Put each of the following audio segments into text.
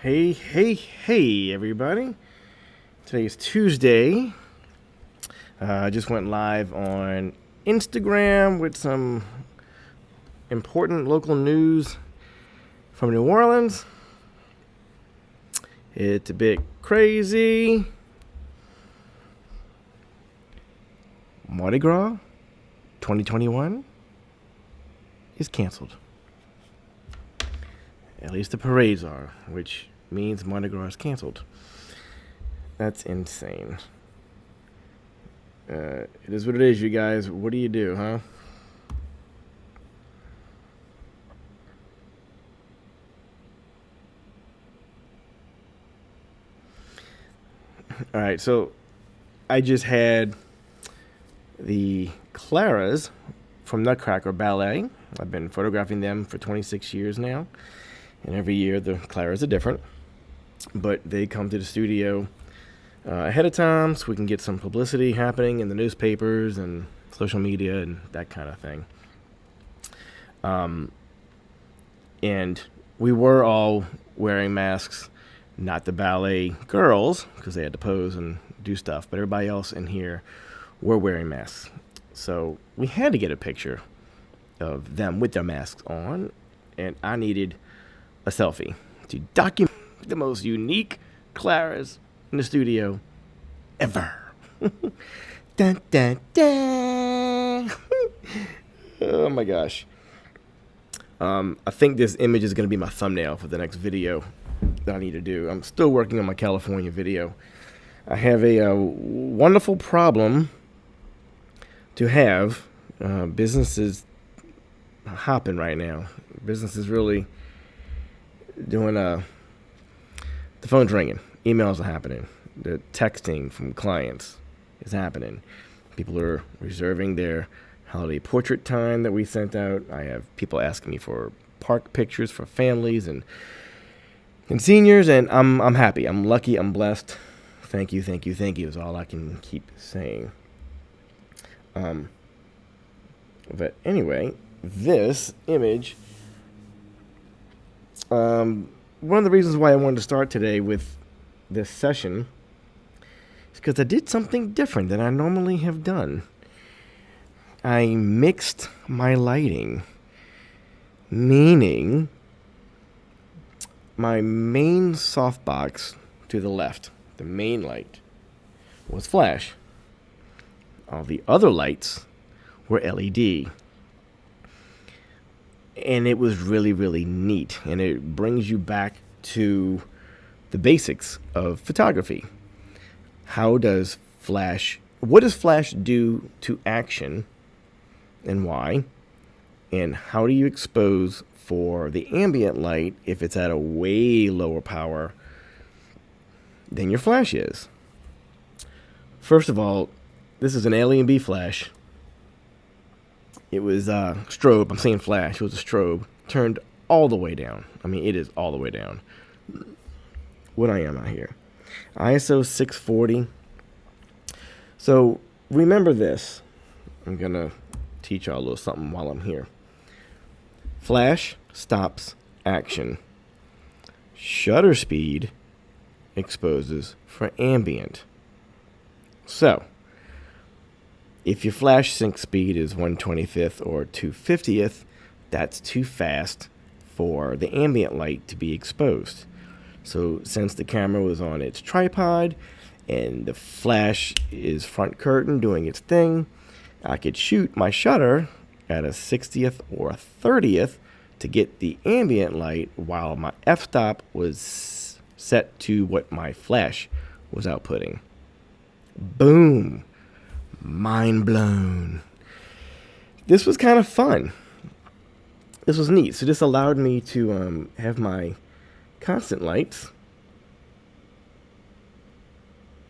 Hey, everybody. Today is Tuesday. I just went live on Instagram with some important local news from New Orleans. It's a bit crazy. Mardi Gras 2021 is canceled. At least the parades are, which means Mardi Gras is canceled. That's insane. It is what it is, you guys. What do you do, huh? All right, so I just had the Claras from Nutcracker Ballet. I've been photographing them for 26 years now. And every year the Claras are different. But they come to the studio ahead of time so we can get some publicity happening in the newspapers and social media and that kind of thing. And we were all wearing masks, not the ballet girls, because they had to pose and do stuff, but everybody else in here were wearing masks. So we had to get a picture of them with their masks on, and I needed a selfie to document the most unique Claras in the studio ever. Dun, dun, dun. Oh my gosh. I think this image is going to be my thumbnail for the next video that I need to do. I'm still working on my California video. I have a wonderful problem to have. Business is hopping right now. Business is really doing the phone's ringing, emails are happening, the texting from clients is happening. People are reserving their holiday portrait time that we sent out. I have people asking me for park pictures for families and seniors, and I'm happy. I'm lucky. I'm blessed. Thank you is all I can keep saying. But anyway, this image. One of the reasons why I wanted to start today with this session is because I did something different than I normally have done. I mixed my lighting, meaning my main softbox to the left, the main light, was flash. All the other lights were LED. And it was really, really neat. And it brings you back to the basics of photography. What does flash do to action and why? And how do you expose for the ambient light if it's at a way lower power than your flash is? First of all, this is an Alien B flash. It was strobe. I'm saying flash. It was a strobe. Turned all the way down. I mean, it is all the way down. What I am out here. ISO 640. So remember this. I'm going to teach y'all a little something while I'm here. Flash stops action. Shutter speed exposes for ambient. So if your flash sync speed is 1/25th or 2/50th, that's too fast for the ambient light to be exposed. So since the camera was on its tripod and the flash is front curtain doing its thing, I could shoot my shutter at a 60th or a 30th to get the ambient light while my f-stop was set to what my flash was outputting. Boom. Mind blown. This was kind of fun. This was neat. So this allowed me to have my constant lights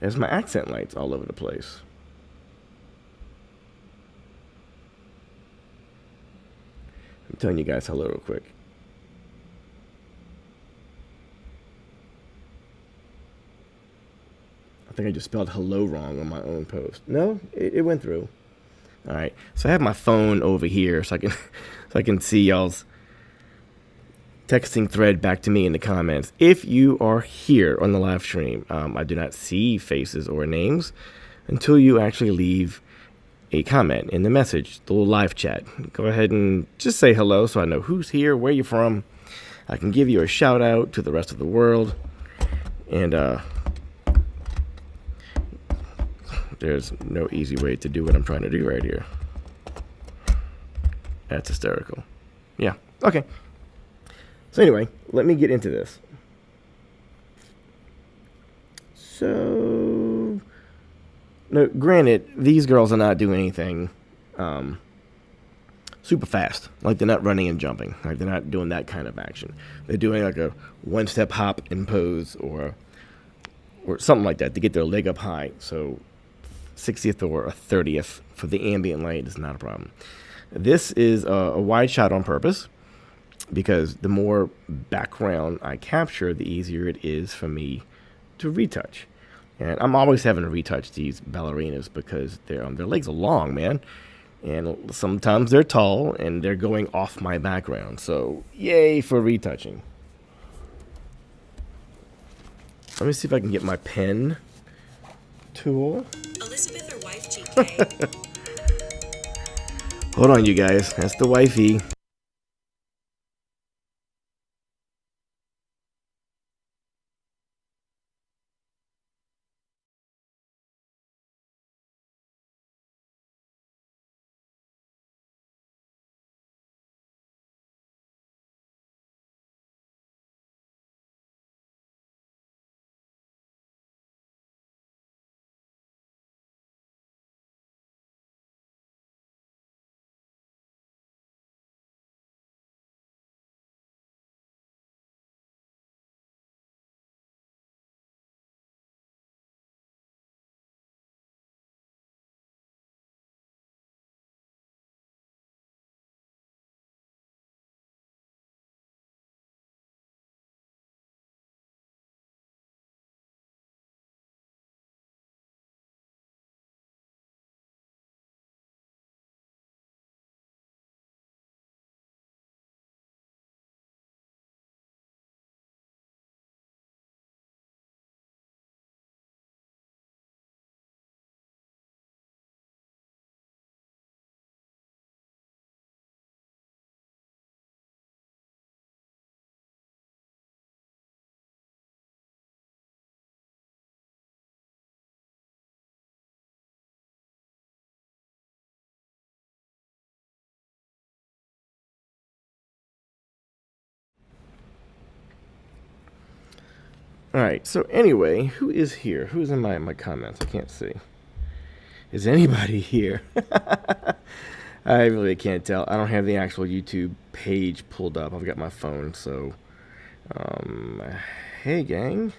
as my accent lights all over the place. I'm telling you guys hello real quick. I think I just spelled hello wrong on my own post. No, it went through. All right. So I have my phone over here so I can see y'all's texting thread back to me in the comments. If you are here on the live stream, I do not see faces or names until you actually leave a comment in the message, the little live chat. Go ahead and just say hello so I know who's here, where you're from. I can give you a shout out to the rest of the world. And there's no easy way to do what I'm trying to do right here. That's hysterical. Yeah, okay. So anyway, let me get into this. So, no, granted, these girls are not doing anything super fast. Like, they're not running and jumping. Like, they're not doing that kind of action. They're doing like a one-step hop and pose or something like that to get their leg up high. So 60th or a 30th for the ambient light is not a problem. This is a wide shot on purpose because the more background I capture, the easier it is for me to retouch. And I'm always having to retouch these ballerinas because their legs are long, man. And sometimes they're tall and they're going off my background. So yay for retouching. Let me see if I can get my pen tool. Elizabeth or wife GK? Hold on, you guys. That's the wifey. All right, so anyway, who is here? Who's in my comments? I can't see. Is anybody here? I really can't tell. I don't have the actual YouTube page pulled up. I've got my phone, so... hey, gang.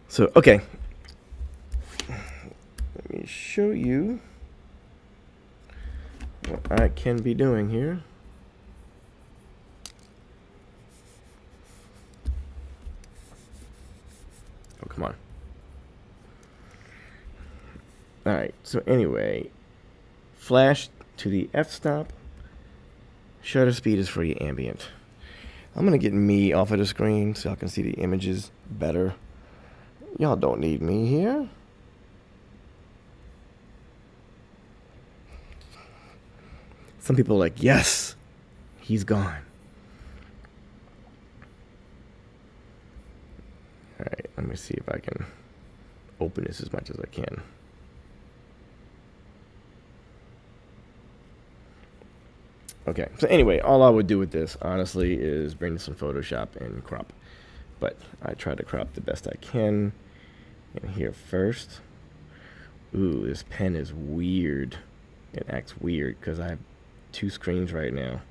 So, okay. Let me show you what I can be doing here. Oh, come on. Alright, so anyway, flash to the f-stop. Shutter speed is for your ambient. I'm going to get me off of the screen so y'all can see the images better. Y'all don't need me here. Some people are like, yes, he's gone. All right, let me see if I can open this as much as I can. Okay, so anyway, all I would do with this, honestly, is bring this in Photoshop and crop. But I try to crop the best I can. And here first. Ooh, this pen is weird. It acts weird because I have two screens right now.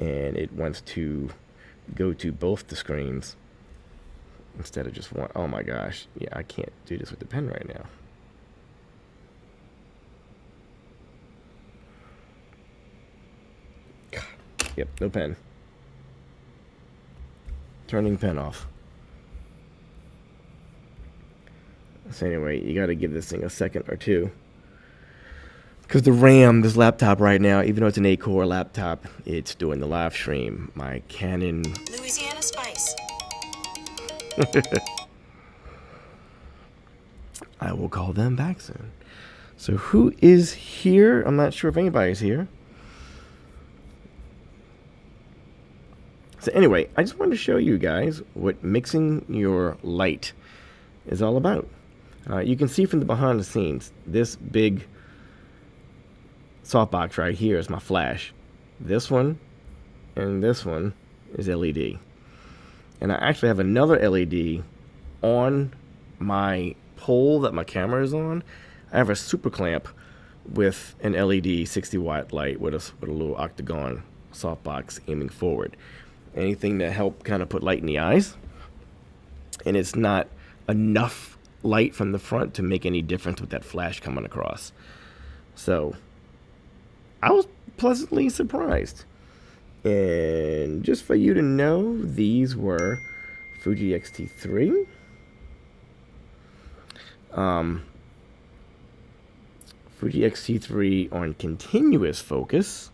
And it wants to go to both the screens instead of just one. Oh my gosh. Yeah, I can't do this with the pen right now. Yep, no pen. Turning pen off. So anyway, you got to give this thing a second or two. Because the RAM, this laptop right now, even though it's an 8-core laptop, it's doing the live stream. My Canon... Louisiana Spice. I will call them back soon. So who is here? I'm not sure if anybody's here. So anyway, I just wanted to show you guys what mixing your light is all about. You can see from the behind the scenes, this big softbox right here is my flash. This one and this one is LED. And I actually have another LED on my pole that my camera is on. I have a super clamp with an LED 60-watt light with a little octagon softbox aiming forward. Anything to help kind of put light in the eyes. And it's not enough light from the front to make any difference with that flash coming across. So I was pleasantly surprised. And just for you to know, these were Fuji X-T3. Fuji X-T3 on continuous focus.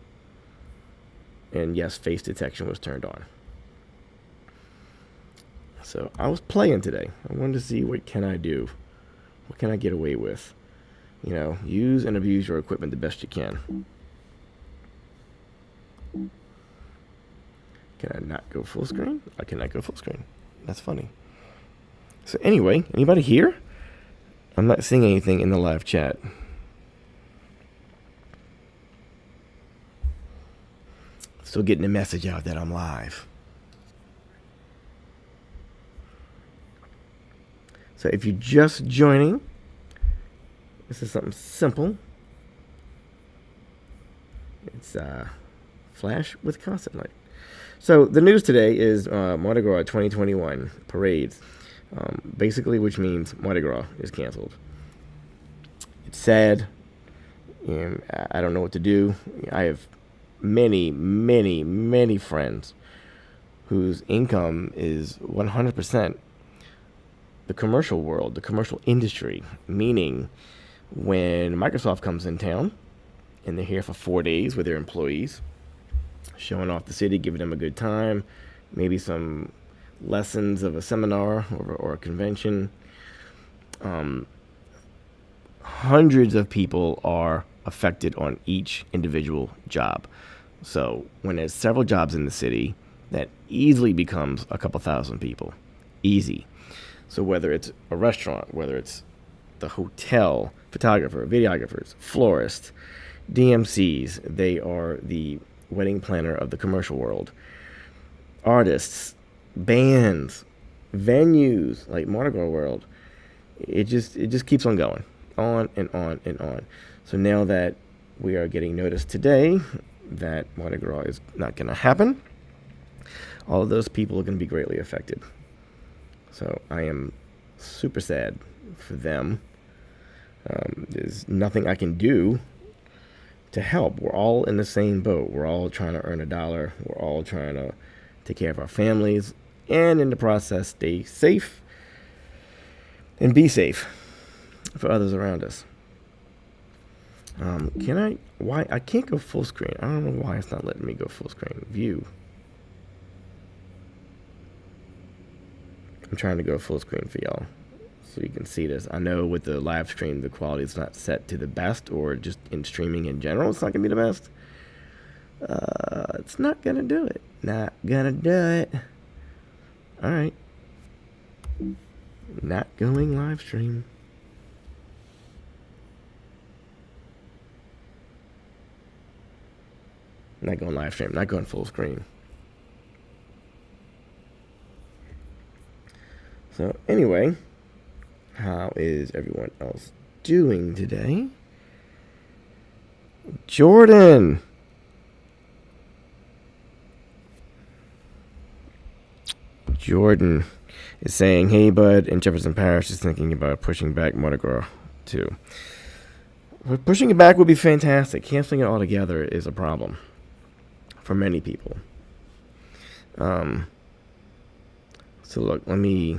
And yes, face detection was turned on. So I was playing today. I wanted to see what can I do. What can I get away with? You know, use and abuse your equipment the best you can. Can I not go full screen? I cannot go full screen. That's funny. So anyway, anybody here? I'm not seeing anything in the live chat. Still getting the message out that I'm live. So if you're just joining, this is something simple. It's flash with constant light. So the news today is Mardi Gras 2021 parades, basically, which means Mardi Gras is canceled. It's sad, and I don't know what to do. I have many friends whose income is 100% the commercial world, the commercial industry, meaning when Microsoft comes in town and they're here for 4 days with their employees, showing off the city, giving them a good time, maybe some lessons of a seminar or a convention. Hundreds of people are affected on each individual job. So when there's several jobs in the city, that easily becomes a couple thousand people. Easy. So whether it's a restaurant, whether it's the hotel, photographer, videographers, florists, DMCs, they are the wedding planner of the commercial world. Artists, bands, venues like Mardi Gras World. It just keeps on going. On and on and on. So now that we are getting notice today that Mardi Gras is not going to happen, all of those people are going to be greatly affected. So I am super sad for them. There's nothing I can do to help. We're all in the same boat. We're all trying to earn a dollar. We're all trying to take care of our families, and in the process, stay safe and be safe for others around us. Why I can't go full screen? I don't know why it's not letting me go full screen. View. I'm trying to go full screen for y'all so you can see this. I know with the live stream, the quality is not set to the best, or just in streaming in general, it's not going to be the best. It's not going to do it. Not going to do it. All right. Not going live stream. Not going live stream. Not going full screen. So anyway, how is everyone else doing today? Jordan! Jordan is saying, hey, bud, and Jefferson Parish is thinking about pushing back Mardi Gras too. But pushing it back would be fantastic. Canceling it altogether is a problem for many people. So look, let me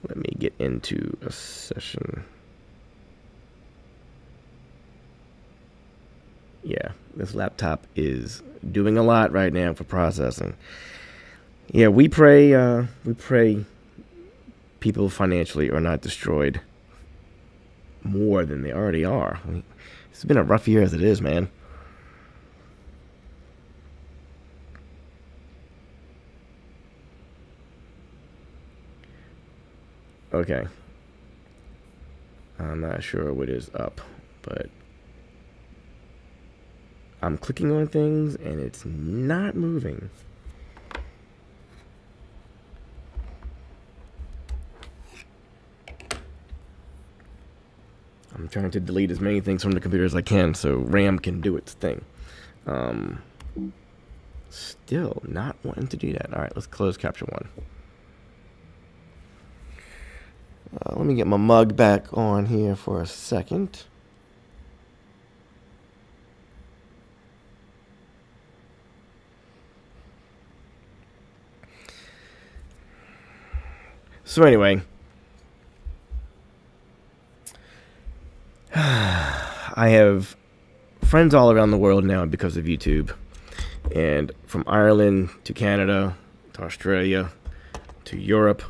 Let me get into a session. Yeah, this laptop is doing a lot right now for processing. Yeah, we pray people financially are not destroyed more than they already are. It's been a rough year as it is, man. Okay. I'm not sure what is up, but I'm clicking on things and it's not moving. I'm trying to delete as many things from the computer as I can so RAM can do its thing. Still not wanting to do that. All right, let's close Capture One. Let me get my mug back on here for a second. So anyway, I have friends all around the world now because of YouTube. And from Ireland to Canada to Australia to Europe,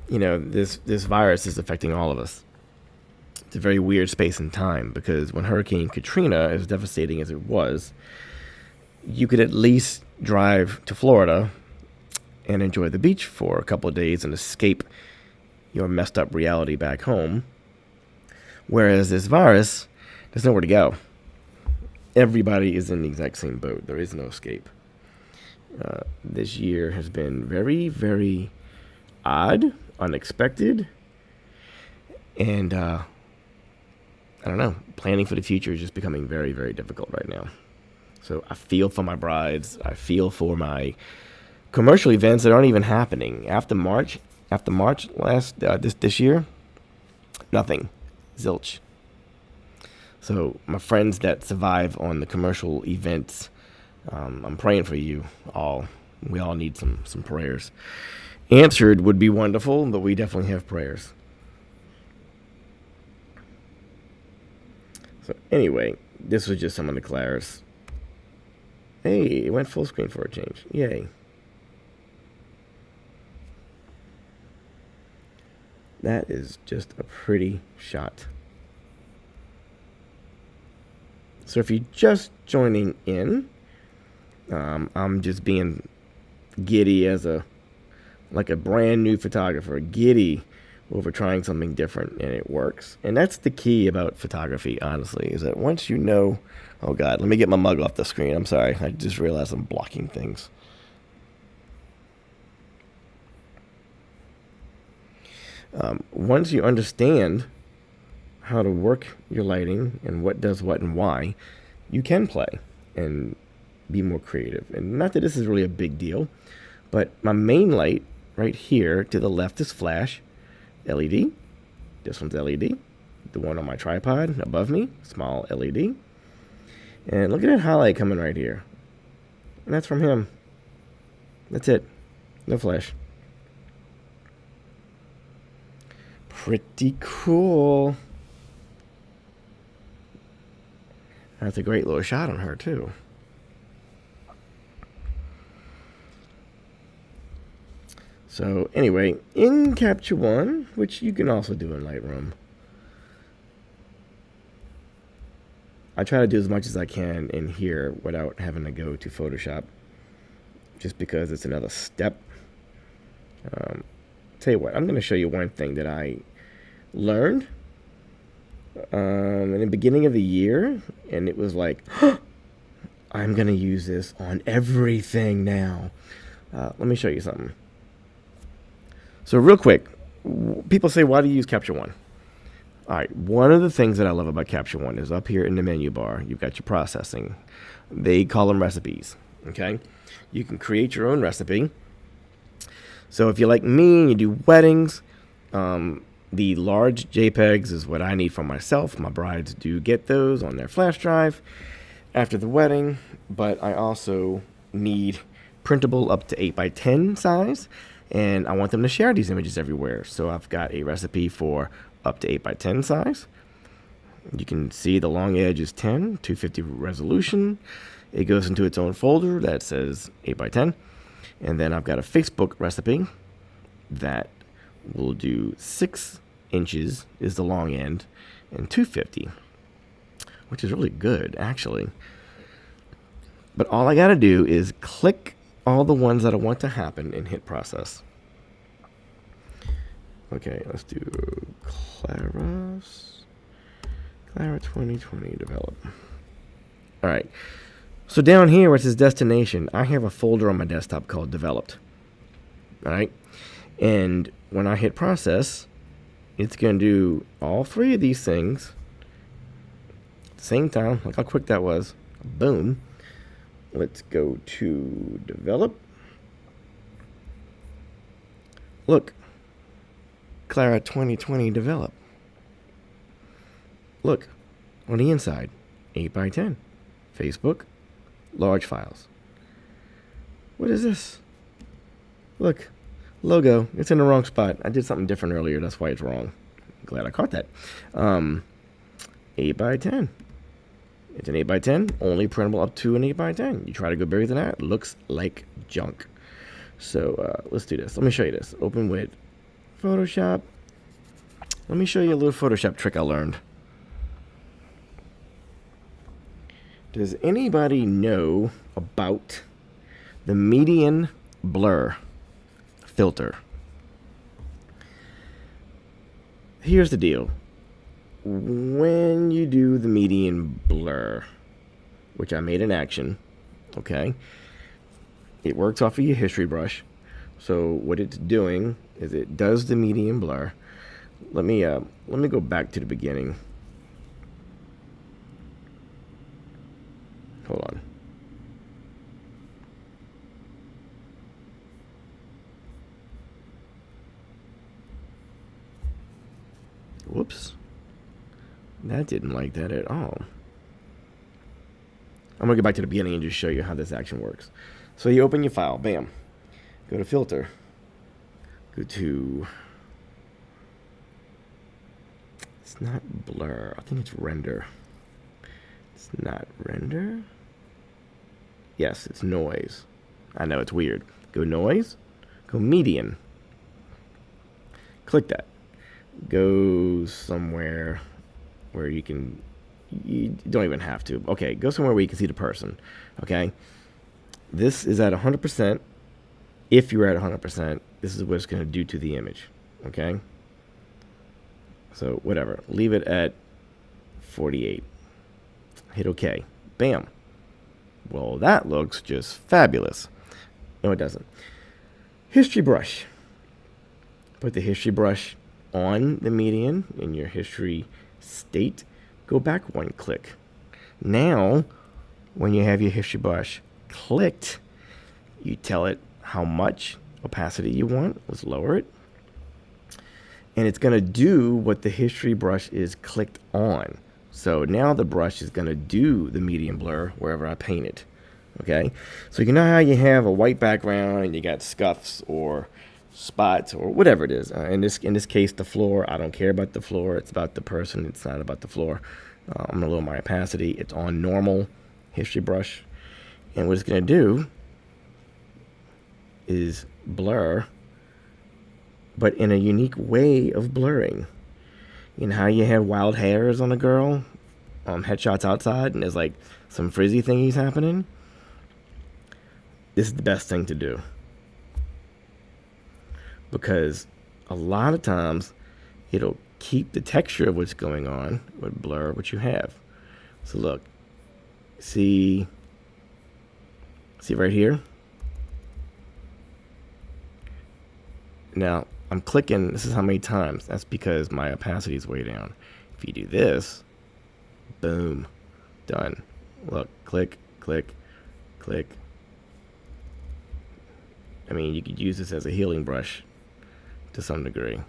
you know, this virus is affecting all of us. It's a very weird space and time because when Hurricane Katrina, as devastating as it was, you could at least drive to Florida and enjoy the beach for a couple of days and escape your messed up reality back home. Whereas this virus, there's nowhere to go. Everybody is in the exact same boat. There is no escape. This year has been very, very odd, unexpected, and I don't know. Planning for the future is just becoming very, very difficult right now. So I feel for my brides. I feel for my commercial events that aren't even happening after March. After March this year, nothing, zilch. So my friends that survive on the commercial events, I'm praying for you all. We all need some prayers. Answered would be wonderful, but we definitely have prayers. So anyway, this was just some of the Claire's. Hey, it went full screen for a change. Yay. That is just a pretty shot. So if you're just joining in, I'm just being giddy as a brand new photographer, giddy over trying something different, and it works. And that's the key about photography, honestly, is that once you know, oh God, let me get my mug off the screen. I'm sorry, I just realized I'm blocking things. Once you understand how to work your lighting and what does what and why, you can play and be more creative. And not that this is really a big deal, but my main light right here to the left is flash LED. This one's LED. The one on my tripod above me, small LED. And look at that highlight coming right here. And that's from him. That's it. No flash. Pretty cool. That's a great little shot on her, too. So, anyway, in Capture One, which you can also do in Lightroom, I try to do as much as I can in here without having to go to Photoshop, just because it's another step. Tell you what, I'm going to show you one thing that I learned in the beginning of the year, and it was like, I'm going to use this on everything now. Let me show you something. So real quick, people say, why do you use Capture One? All right, one of the things that I love about Capture One is up here in the menu bar, you've got your processing. They call them recipes, okay? You can create your own recipe. So if you're like me and you do weddings, the large JPEGs is what I need for myself. My brides do get those on their flash drive after the wedding, but I also need printable up to 8x10 size and I want them to share these images everywhere. So I've got a recipe for up to 8x10 size. You can see the long edge is 10, 250 resolution. It goes into its own folder that says 8x10. And then I've got a Facebook recipe that will do 6 inches is the long end and 250, which is really good, actually. But all I got to do is click all the ones that I want to happen and hit process. Okay, let's do Clara 2020 develop. All right. So down here where it says destination, I have a folder on my desktop called developed. All right. And when I hit process, it's going to do all 3 of these things at the same time. Look how quick that was. Boom. Let's go to develop. Look. Clara 2020 develop. Look. On the inside. 8x10. Facebook. Large files. What is this? Look. Logo. It's in the wrong spot. I did something different earlier. That's why it's wrong. Glad I caught that. 8x10. It's an 8x10. Only printable up to an 8x10. You try to go bigger than that, it looks like junk. So let's do this. Let me show you this. Open with Photoshop. Let me show you a little Photoshop trick I learned. Does anybody know about the median blur filter? Here's the deal. When you do the median blur, which I made an action, okay, it works off of your history brush. So what it's doing is it does the median blur. Let me go back to the beginning. Hold on. Whoops. That didn't like that at all. I'm going to go back to the beginning and just show you how this action works. So you open your file. Bam. Go to filter. Go to... It's not blur. I think it's render. It's not render. Yes, it's noise. I know, it's weird. Go noise. Go median. Click that. Go somewhere where you don't even have to. Okay, go somewhere where you can see the person. Okay. This is at 100%. If you're at 100%, this is what it's going to do to the image. Okay. So whatever. Leave it at 48. Hit OK. Bam. Well, that looks just fabulous. No, it doesn't. History brush. Put the history brush on the median in your history state. Go back 1 click. Now, when you have your history brush clicked, you tell it how much opacity you want. Let's lower it. And it's going to do what the history brush is clicked on. So now the brush is going to do the median blur wherever I paint it. Okay, so you know how you have a white background and you got scuffs or spots or whatever it is. In this case, the floor. I don't care about the floor. It's about the person. It's not about the floor. I'm going to lower my opacity. It's on normal history brush. And what it's going to do is blur, but in a unique way of blurring. You know how you have wild hairs on a girl, headshots outside, and there's like some frizzy thingies happening? This is the best thing to do. Because a lot of times it'll keep the texture of what's going on, but blur what you have. So look, see right here? Now, I'm clicking, this is how many times. That's because my opacity is way down. If you do this, boom, done. Look, click, click, click. I mean, you could use this as a healing brush to some degree.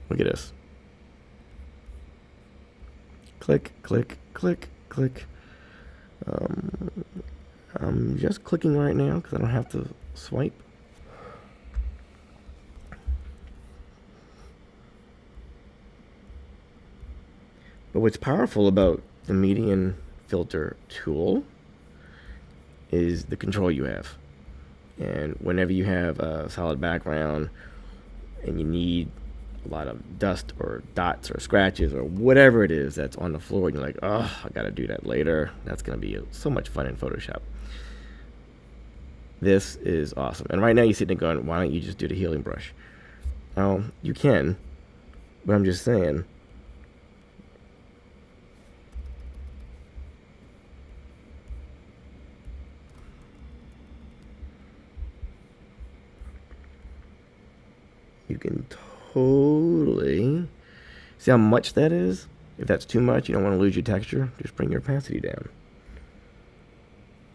Look at this. Click, click, click, click. I'm just clicking right now because I don't have to swipe. But what's powerful about the median filter tool is the control you have. And whenever you have a solid background and you need a lot of dust or dots or scratches or whatever it is that's on the floor, and you're like, oh, I gotta do that later. That's gonna be so much fun in Photoshop. This is awesome. And right now you're sitting there going, why don't you just do the healing brush? Oh, you can, but I'm just saying, you can totally see how much that is. If that's too much, you don't want to lose your texture, just bring your opacity down.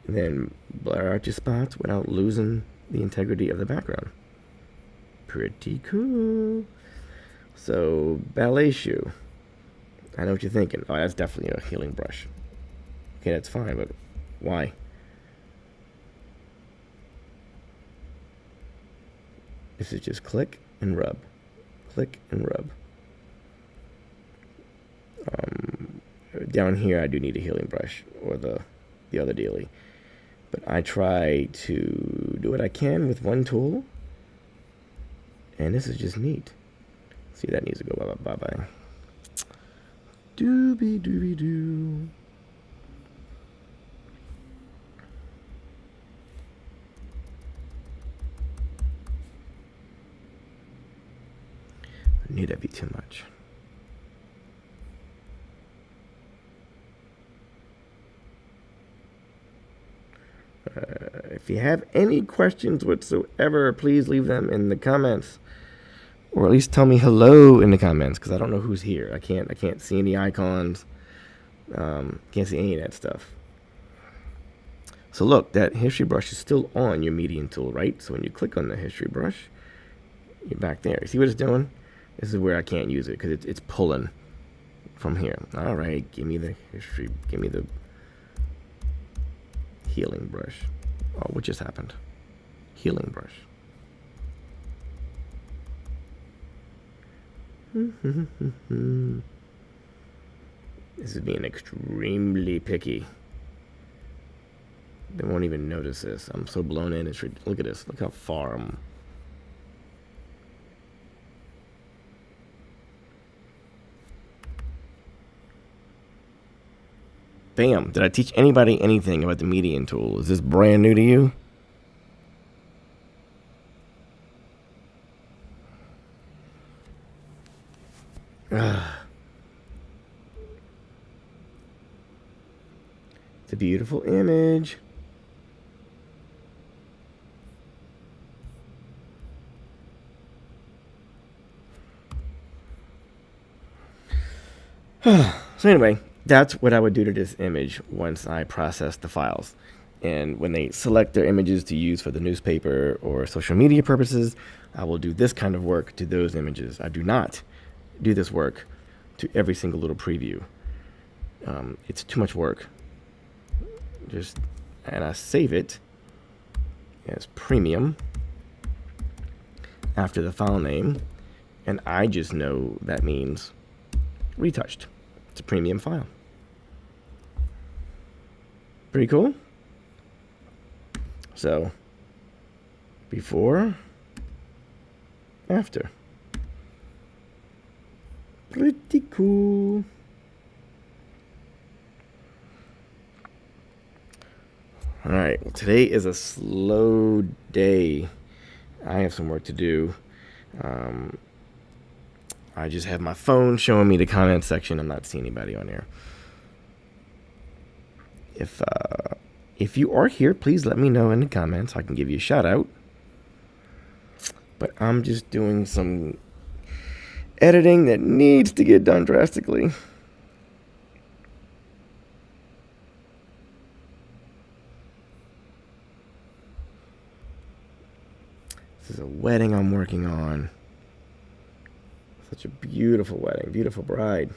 And then blur out your spots without losing the integrity of the background. Pretty cool. So, ballet shoe. I know what you're thinking. Oh, that's definitely a healing brush. Okay, that's fine, but why? This is just click and rub. Click and rub. Down here, I do need a healing brush, or the other dealie. But I try to do what I can with one tool. And this is just neat. See, that needs to go bye-bye. Doobie-doobie-doo. I knew that'd be too much. If you have any questions whatsoever, please leave them in the comments, or at least tell me hello in the comments, because I don't know who's here. I can't see any icons. Can't see any of that stuff. So look, that history brush is still on your median tool, right? So when you click on the history brush, you're back there. You see what it's doing? This is where I can't use it because it's pulling from here. All right, give me the history. Give me the healing brush. Oh, what just happened? Healing brush. This is being extremely picky. They won't even notice this. I'm so blown in. Look at this. Look how far I'm. Bam. Did I teach anybody anything about the median tool? Is this brand new to you? It's a beautiful image. So anyway, that's what I would do to this image once I process the files. And when they select their images to use for the newspaper or social media purposes, I will do this kind of work to those images. I do not do this work to every single little preview. It's too much work. And I save it as premium after the file name, and I just know that means retouched. It's a premium file. Pretty cool. So, before, after. Pretty cool. All right, well, today is a slow day. I have some work to do. I just have my phone showing me the comment section. I'm not seeing anybody on there. If you are here, please let me know in the comments. I can give you a shout out. But I'm just doing some editing that needs to get done drastically. This is a wedding I'm working on. Such a beautiful wedding, beautiful bride.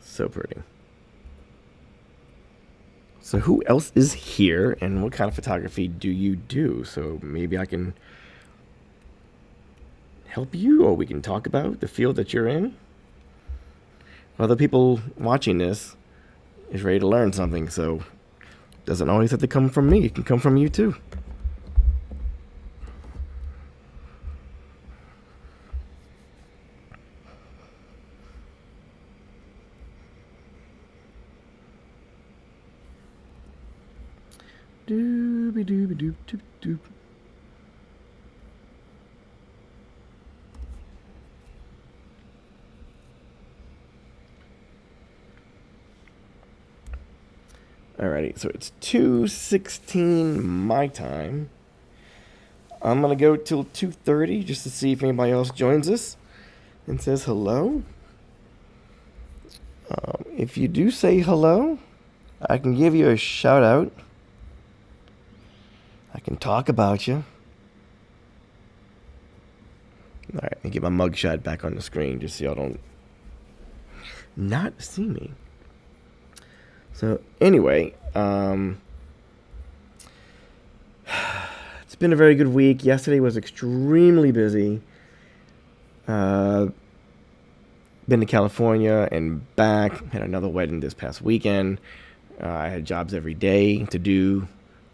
So pretty. So who else is here and what kind of photography do you do? So maybe I can help you, or we can talk about the field that you're in. Other people watching this is ready to learn something, so it doesn't always have to come from me. It can come from you too. Dooby dooby doop doop doop. Alrighty, so it's 2:16 my time. I'm gonna go till 2:30 just to see if anybody else joins us and says hello. If you do say hello, I can give you a shout out. I can talk about you. All right, let me get my mugshot back on the screen just so y'all don't not see me. So anyway, it's been a very good week. Yesterday was extremely busy. Been to California and back. Had another wedding this past weekend. I had jobs every day to do,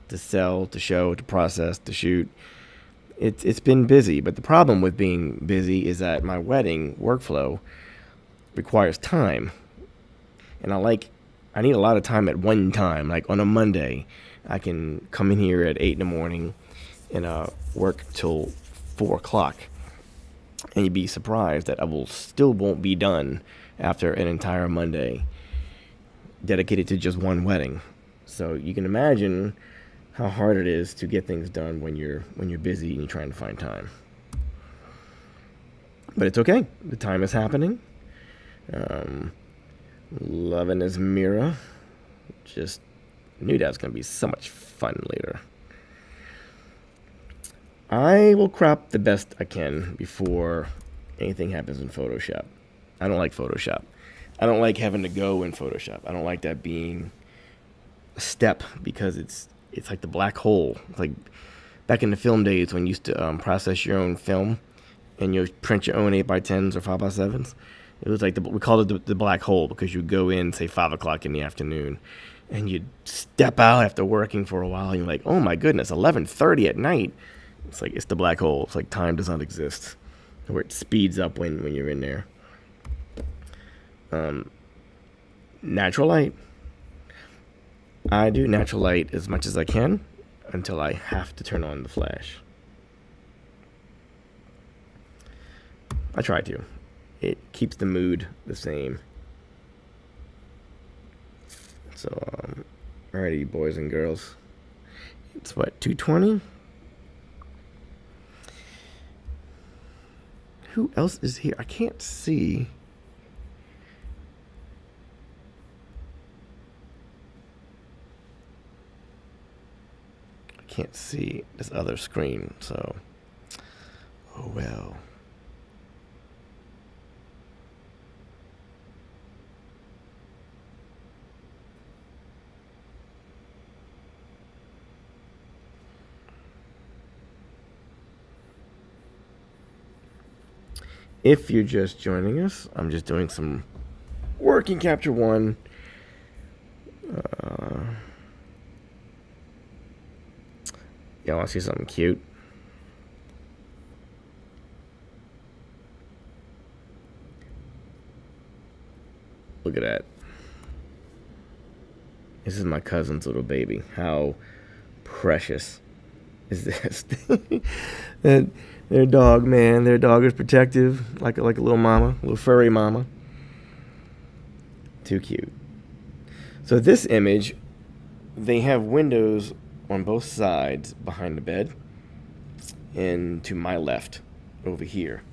to sell, to show, to process, to shoot. It's been busy, but the problem with being busy is that my wedding workflow requires time. And I need a lot of time at one time. Like on a Monday, I can come in here at 8 in the morning and work till 4 o'clock. And you'd be surprised that I still won't be done after an entire Monday dedicated to just one wedding. So you can imagine how hard it is to get things done when you're busy and you're trying to find time. But it's okay. The time is happening. Loving this mirror. Just knew that was going to be so much fun later. I will crop the best I can before anything happens in Photoshop. I don't like Photoshop. I don't like having to go in Photoshop. I don't like that being a step because it's like the black hole. It's like back in the film days when you used to process your own film and you print your own 8x10s or 5x7s. It was like we called it the black hole because you go in, say, 5 o'clock in the afternoon, and you'd step out after working for a while, and you're like, oh my goodness, 11:30 at night. It's like, it's the black hole. It's like time does not exist, where it speeds up when you're in there. Natural light. I do natural light as much as I can until I have to turn on the flash. I try to. It keeps the mood the same. So, alrighty, boys and girls. It's what, 2:20? Who else is here? I can't see. I can't see this other screen, so. Oh well. If you're just joining us, I'm just doing some work in Capture One. Y'all want to see something cute? Look at that. This is my cousin's little baby. How precious is this? Their dog, man. Their dog is protective, like a little mama, a little furry mama. Too cute. So this image, they have windows on both sides behind the bed, and to my left, over here.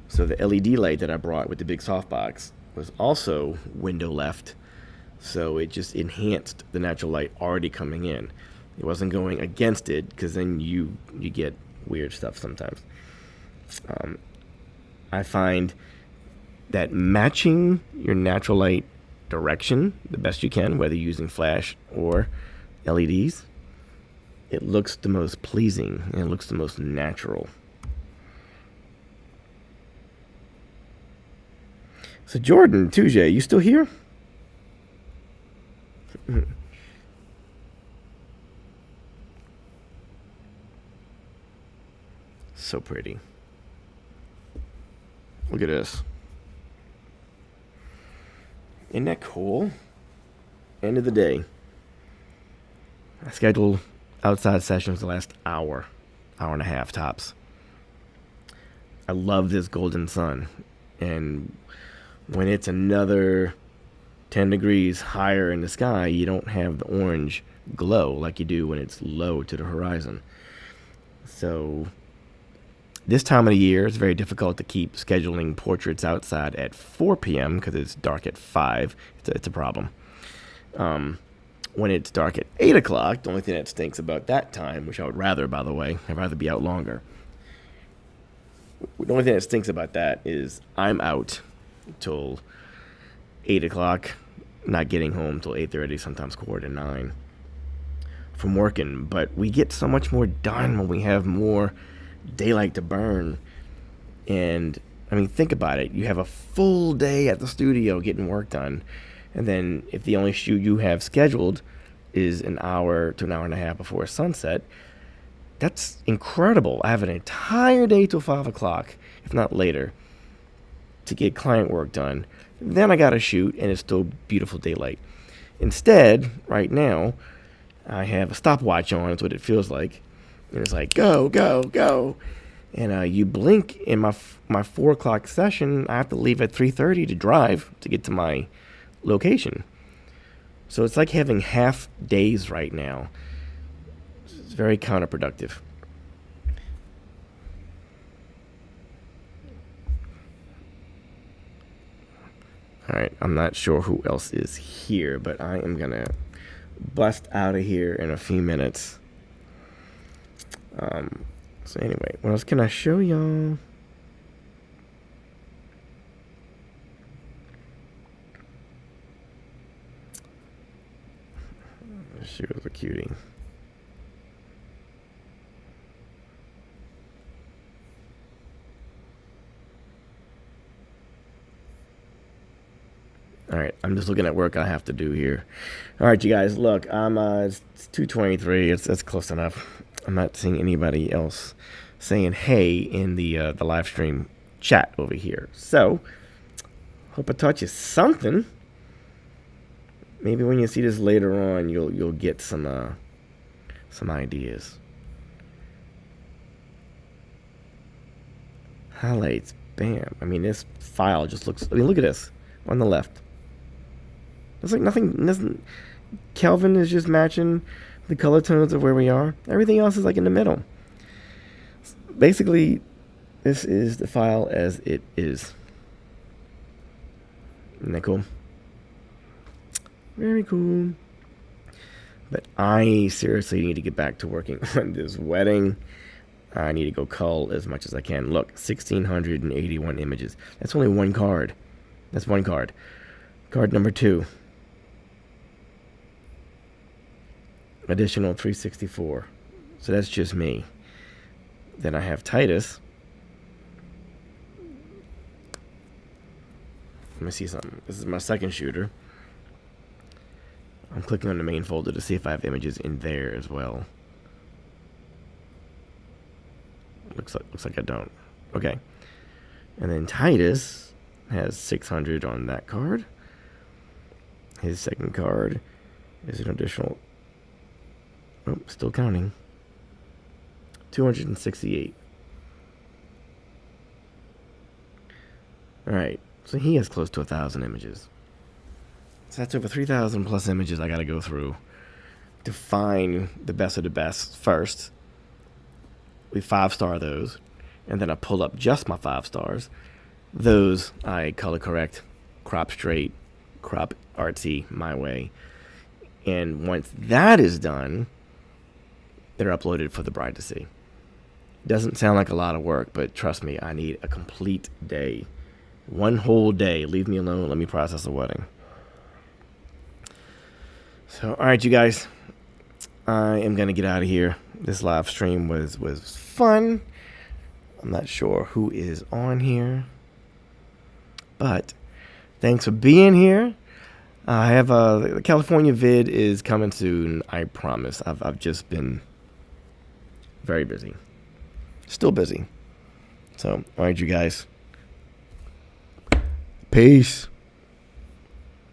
So the LED light that I brought with the big softbox was also window left, so it just enhanced the natural light already coming in. It wasn't going against it, because then you get weird stuff sometimes. I find that matching your natural light direction the best you can, whether you're using flash or LEDs, it looks the most pleasing and it looks the most natural. So Jordan, Tujay, you still here? So pretty. Look at this. Isn't that cool? End of the day. I schedule outside sessions the last hour and a half tops. I love this golden sun. And when it's another 10 degrees higher in the sky, you don't have the orange glow like you do when it's low to the horizon. So this time of the year, it's very difficult to keep scheduling portraits outside at 4 p.m. because it's dark at 5. It's a problem. When it's dark at 8 o'clock, the only thing that stinks about that time, which I would rather, by the way, I'd rather be out longer. The only thing that stinks about that is I'm out till 8 o'clock, not getting home till 8:30, sometimes 8:45 from working. But we get so much more done when we have more daylight to burn. And I mean, think about it. You have a full day at the studio getting work done. And then if the only shoot you have scheduled is an hour to an hour and a half before sunset, that's incredible. I have an entire day till 5 o'clock, if not later, to get client work done. Then I got to shoot, and it's still beautiful daylight. Instead, right now, I have a stopwatch on. That's what it feels like. And it's like, go, go, go. And you blink in my 4 o'clock session, I have to leave at 3:30 to drive to get to my location. So it's like having half days right now. It's very counterproductive. All right, I'm not sure who else is here, but I am going to bust out of here in a few minutes. So anyway, what else can I show y'all? She was a cutie. All right, I'm just looking at work I have to do here. All right, you guys, look, it's 2:23. That's close enough. I'm not seeing anybody else saying hey in the live stream chat over here. So, hope I taught you something. Maybe when you see this later on, you'll get some ideas. Highlights, bam. I mean, this file just looks. I mean, look at this on the left. It's like nothing. Kelvin is just matching the color tones of where we are. Everything else is like in the middle. Basically, this is the file as it is. Isn't that cool? Very cool. But I seriously need to get back to working on this wedding. I need to go cull as much as I can. Look, 1,681 images. That's only one card. That's one card. Card number 2. Additional 364. So that's just me. Then I have Titus. Let me see something. This is my second shooter. I'm clicking on the main folder to see if I have images in there as well. Looks like I don't. Okay. And then Titus has 600 on that card. His second card is an additional, oh, still counting, 268. Alright, so he has close to 1,000 images. So that's over 3,000 plus images I gotta go through to find the best of the best first. We 5-star those, and then I pull up just my 5 stars. Those I color correct, crop straight, crop artsy my way. And once that is done, they're uploaded for the bride to see. Doesn't sound like a lot of work, but trust me, I need a complete day. One whole day. Leave me alone. Let me process the wedding. So, all right, you guys. I am going to get out of here. This live stream was fun. I'm not sure who is on here, but Thanks for being here. I have the California vid is coming soon. I promise. I've just been very busy. Still busy. So, all right, you guys. Peace.